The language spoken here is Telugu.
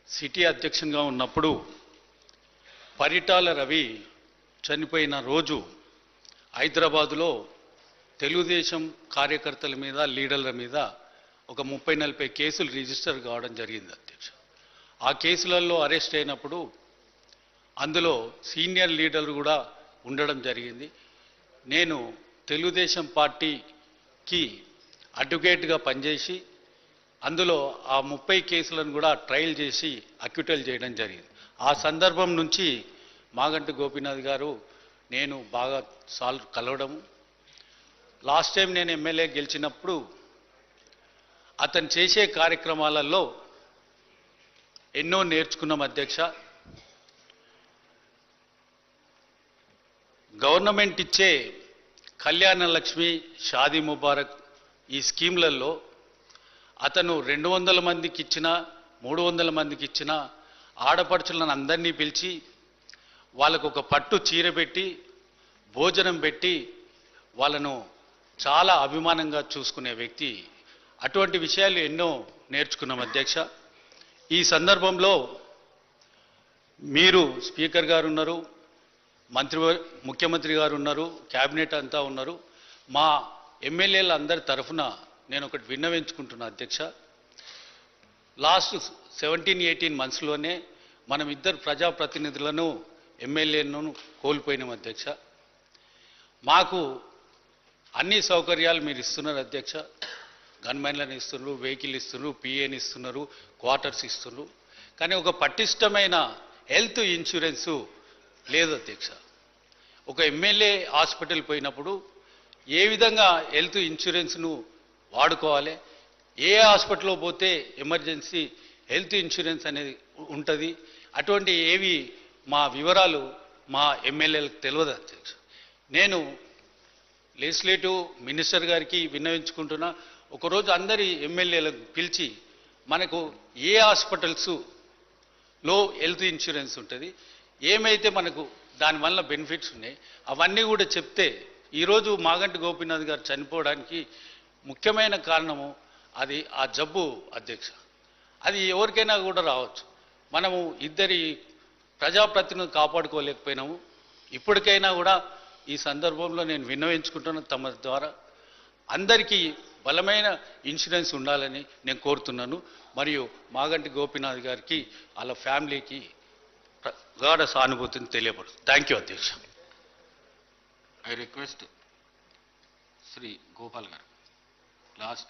సిటీ అధ్యక్షునిగా ఉన్నప్పుడు పరిటాల రవి చనిపోయిన రోజు హైదరాబాదులో తెలుగుదేశం కార్యకర్తల మీద లీడర్ల మీద ఒక 30-40 కేసులు రిజిస్టర్ కావడం జరిగింది అధ్యక్ష. ఆ కేసులలో అరెస్ట్ అయినప్పుడు అందులో సీనియర్ లీడర్లు కూడా ఉండడం జరిగింది. నేను తెలుగుదేశం పార్టీకి అడ్వకేట్గా పనిచేసి అందులో ఆ 30 కేసులను కూడా ట్రయల్ చేసి అక్విటల్ చేయడం జరిగింది. ఆ సందర్భం నుంచి మాగంటి గోపీనాథ్ గారు నేను బాగా కలవడము. లాస్ట్ టైం నేను ఎమ్మెల్యే గెలిచినప్పుడు అతను చేసే కార్యక్రమాలలో ఎన్నో నేర్చుకున్నాం అధ్యక్ష. గవర్నమెంట్ ఇచ్చే కళ్యాణ లక్ష్మి, షాదీ ముబారక్ ఈ స్కీమ్లలో అతను 200 మందికి ఇచ్చిన 300 మందికి ఇచ్చిన ఆడపడుచులను అందరినీ పిలిచి వాళ్ళకు ఒక పట్టు చీర పెట్టి భోజనం పెట్టి వాళ్ళను చాలా అభిమానంగా చూసుకునే వ్యక్తి. అటువంటి విషయాలు ఎన్నో నేర్చుకున్నాం అధ్యక్ష. ఈ సందర్భంలో మీరు స్పీకర్ గారు ఉన్నారు, ముఖ్యమంత్రి గారు ఉన్నారు, క్యాబినెట్ అంతా ఉన్నారు. మా ఎమ్మెల్యేల అందరి తరఫున నేను ఒకటి విన్నవించుకుంటున్నా అధ్యక్ష. లాస్ట్ 17-18 మంత్స్లోనే మనం ఇద్దరు ప్రజాప్రతినిధులను ఎమ్మెల్యేలను కోల్పోయినాం అధ్యక్ష. మాకు అన్ని సౌకర్యాలు మీరు ఇస్తున్నారు అధ్యక్ష. గన్మెన్లను ఇస్తున్నారు, వెహికల్ ఇస్తున్నారు, పిఏని ఇస్తున్నారు, క్వార్టర్స్ ఇస్తున్నారు. కానీ ఒక పటిష్టమైన హెల్త్ ఇన్సూరెన్సు లేదు అధ్యక్ష. ఒక ఎమ్మెల్యే హాస్పిటల్ పోయినప్పుడు ఏ విధంగా హెల్త్ ఇన్సూరెన్స్ను వాడుకోవాలి, ఏ హాస్పిటల్లో పోతే ఎమర్జెన్సీ హెల్త్ ఇన్సూరెన్స్ అనేది ఉంటుంది, అటువంటి ఏవి మా వివరాలు మా ఎమ్మెల్యేలకు తెలియదు అధ్యక్ష. నేను లెజిస్లేటివ్ మినిస్టర్ గారికి విన్నవించుకుంటున్నా, ఒకరోజు అందరి ఎమ్మెల్యేలకు పిలిచి మనకు ఏ హాస్పిటల్స్లో హెల్త్ ఇన్సూరెన్స్ ఉంటుంది, ఏమైతే మనకు దానివల్ల బెనిఫిట్స్ ఉన్నాయి అవన్నీ కూడా చెప్తే, ఈరోజు మాగంటి గోపీనాథ్ గారు చనిపోవడానికి ముఖ్యమైన కారణము అది ఆ జబ్బు అధ్యక్ష. అది ఎవరికైనా కూడా రావచ్చు. మనము ఇద్దరి ప్రజాప్రతినిధులను కాపాడుకోలేకపోయినాము. ఇప్పటికైనా కూడా ఈ సందర్భంలో నేను విన్నవించుకుంటున్న తమ ద్వారా అందరికీ బలమైన ఇన్సూరెన్స్ ఉండాలని నేను కోరుతున్నాను. మరియు మాగంటి గోపీనాథ్ గారికి వాళ్ళ ఫ్యామిలీకి గాఢ సానుభూతిని తెలియపడుతుంది. థ్యాంక్ యూ అధ్యక్ష. I request Sri Gopal Garu. Last.